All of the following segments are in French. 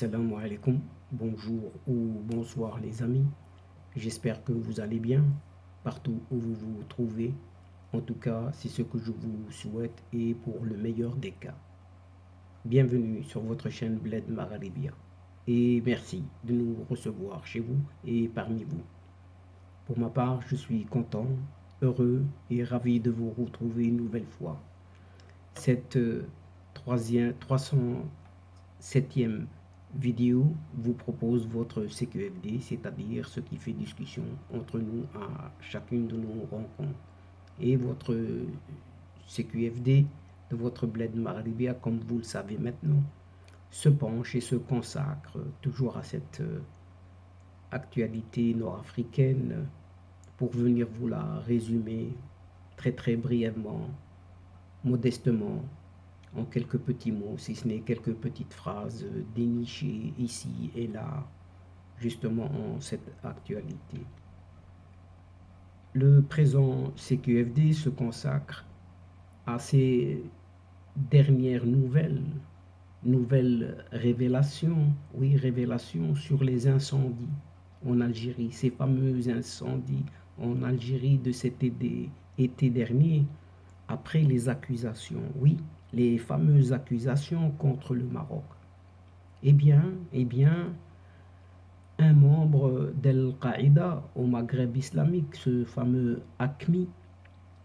Assalamu alaikum, bonjour ou bonsoir les amis. J'espère que vous allez bien partout où vous vous trouvez. En tout cas, c'est ce que je vous souhaite et pour le meilleur des cas. Bienvenue sur votre chaîne Bled Magharibia et merci de nous recevoir chez vous et parmi vous. Pour ma part, je suis content, heureux et ravi de vous retrouver une nouvelle fois. Cette 307e vidéo vous propose votre CQFD, c'est-à-dire ce qui fait discussion entre nous à chacune de nos rencontres. Et votre CQFD de votre Bled Magharibia, comme vous le savez maintenant, se penche et se consacre toujours à cette actualité nord-africaine pour venir vous la résumer très brièvement, modestement, en quelques petits mots, si ce n'est quelques petites phrases dénichées ici et là, justement en cette actualité. Le présent CQFD se consacre à ces dernières nouvelles révélations, oui, révélations sur les incendies en Algérie, ces fameux incendies en Algérie de cet été dernier, après les accusations, oui, les fameuses accusations contre le Maroc. Eh bien, un membre d'Al-Qaïda au Maghreb islamique, ce fameux AQMI,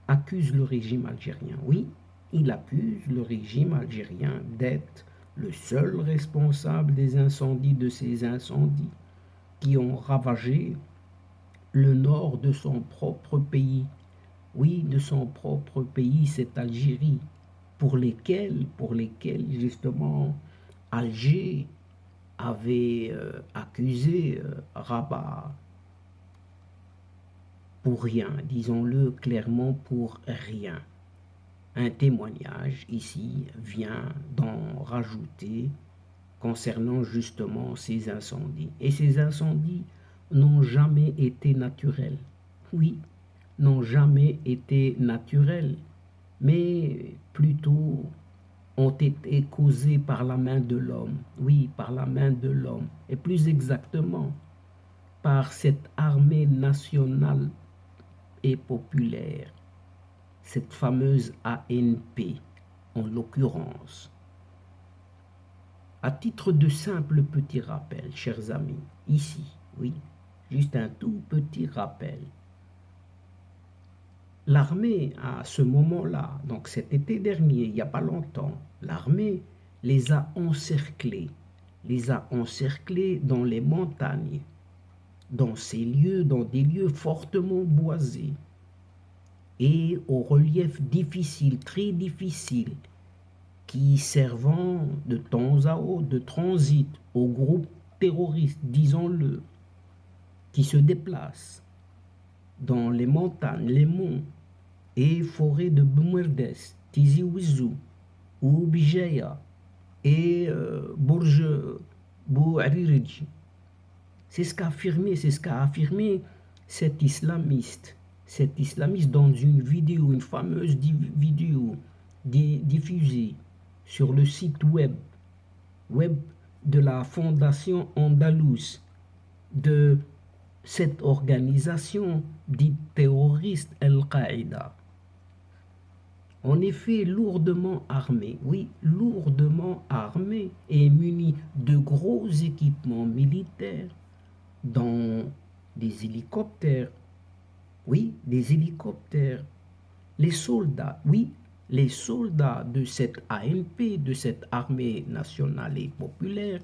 accuse le régime algérien. Oui, il accuse le régime algérien d'être le seul responsable des incendies, de ces incendies qui ont ravagé le nord de son propre pays. Oui, de son propre pays, cette Algérie, pour lesquels justement Alger avait accusé Rabat pour rien, disons-le clairement, pour rien. Un témoignage ici vient d'en rajouter concernant justement ces incendies. Et ces incendies n'ont jamais été naturels. Oui, n'ont jamais été naturels, mais plutôt ont été causés par la main de l'homme. Oui, par la main de l'homme. Et plus exactement, par cette armée nationale et populaire, cette fameuse ANP, en l'occurrence. À titre de simple petit rappel, chers amis, ici, oui, juste un tout petit rappel. L'armée, à ce moment-là, donc cet été dernier, il n'y a pas longtemps, l'armée les a encerclés dans les montagnes, dans des lieux fortement boisés et au relief difficile, très difficile, qui servant de temps à autre de transit aux groupes terroristes, disons-le, qui se déplacent dans les montagnes, les monts et forêts de Boumerdes, Tizi Ouzou, ou Bijaya et Bourj Bouaririj. C'est ce qu'a affirmé cet islamiste dans une vidéo, une fameuse vidéo diffusée sur le site web de la Fondation Andalouse de cette organisation dite terroriste Al-Qaïda. En effet, lourdement armé, oui, lourdement armé et muni de gros équipements militaires, dont des hélicoptères, oui, des hélicoptères. Les soldats, oui, les soldats de cette ANP, de cette armée nationale et populaire,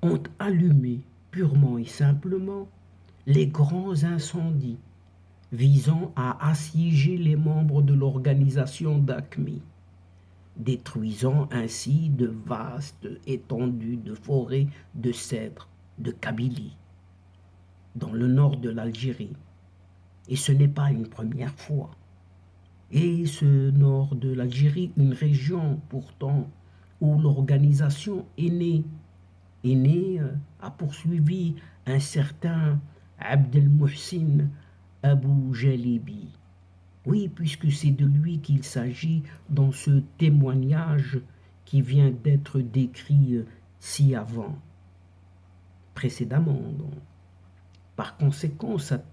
ont allumé purement et simplement les grands incendies visant à assiéger les membres de l'organisation d'AQMI, détruisant ainsi de vastes étendues de forêts de cèdres de Kabylie, dans le nord de l'Algérie. Et ce n'est pas une première fois. Et ce nord de l'Algérie, une région pourtant où l'organisation est née, a poursuivi un certain Abdelmouhsin Abou Jalibi. Oui, puisque c'est de lui qu'il s'agit dans ce témoignage qui vient d'être décrit ci-avant, précédemment. Donc. Par conséquent, cette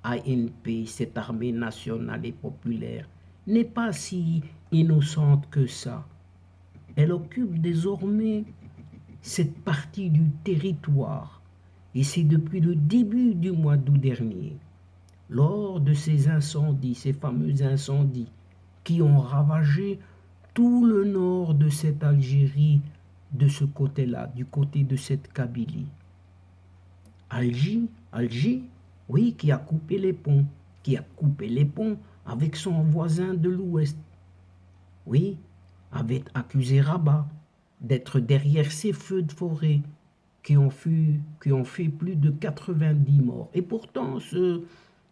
ANP, cette armée nationale et populaire, n'est pas si innocente que ça. Elle occupe désormais cette partie du territoire, et c'est depuis le début du mois d'août dernier, lors de ces incendies, ces fameux incendies, qui ont ravagé tout le nord de cette Algérie, de ce côté-là, du côté de cette Kabylie. Alger, oui, qui a coupé les ponts avec son voisin de l'ouest. Oui, avait accusé Rabat d'être derrière ces feux de forêt qui ont fait plus de 90 morts. Et pourtant, ce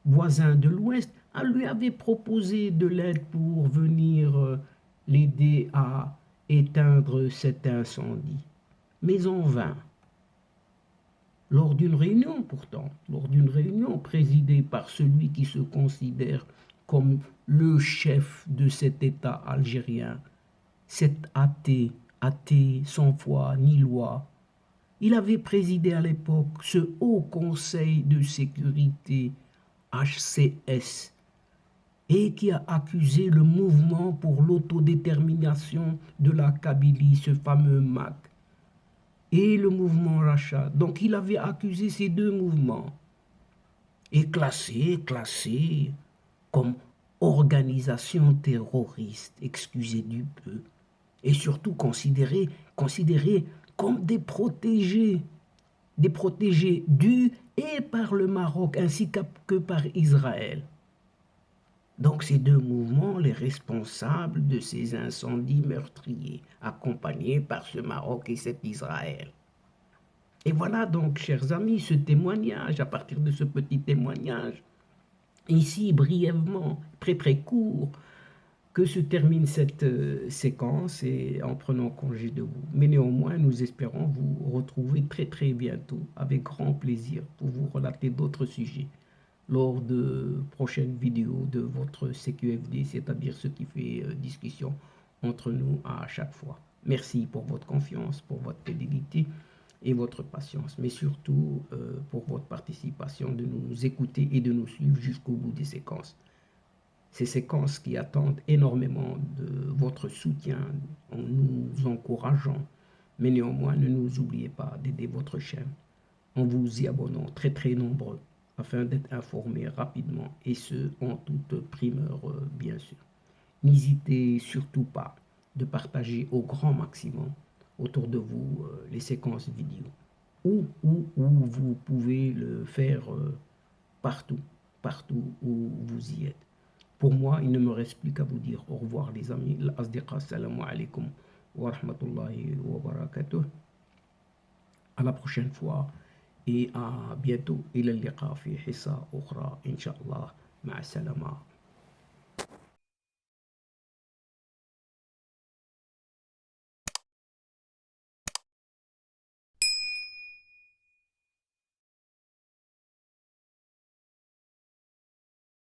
voisin de l'ouest lui avait proposé de l'aide pour venir l'aider à éteindre cet incendie. Mais en vain. Lors d'une réunion présidée par celui qui se considère comme le chef de cet État algérien, cet athée sans foi ni loi, il avait présidé à l'époque ce Haut Conseil de sécurité HCS et qui a accusé le mouvement pour l'autodétermination de la Kabylie, ce fameux MAC, et le mouvement Rachat. Donc il avait accusé ces deux mouvements et classé comme organisation terroriste, excusez du peu, et surtout considéré comme des protégés du et par le Maroc ainsi que par Israël. Donc ces deux mouvements, les responsables de ces incendies meurtriers, accompagnés par ce Maroc et cet Israël. Et voilà donc, chers amis, ce témoignage, à partir de ce petit témoignage, ici brièvement, très court, que se termine cette séquence et en prenant congé de vous. Mais néanmoins, nous espérons vous retrouver très bientôt, avec grand plaisir, pour vous relater d'autres sujets lors de prochaines vidéos de votre CQFD, c'est-à-dire ce qui fait discussion entre nous à chaque fois. Merci pour votre confiance, pour votre fidélité et votre patience, mais surtout pour votre participation, de nous écouter et de nous suivre jusqu'au bout des séquences. Ces séquences qui attendent énormément de votre soutien en nous encourageant, mais néanmoins ne nous oubliez pas d'aider votre chaîne en vous y abonnant très nombreux afin d'être informés rapidement et ce en toute primeur bien sûr. N'hésitez surtout pas de partager au grand maximum autour de vous les séquences vidéo ou vous pouvez le faire partout où vous y êtes. Pour moi, il ne me reste plus qu'à vous dire au revoir les amis. Al-Asdiqa, assalamu alaikum wa rahmatullahi wa barakatuh. À la prochaine fois et à bientôt. Ila liqa fi hissa ukhra, inshallah. Ma'a salama.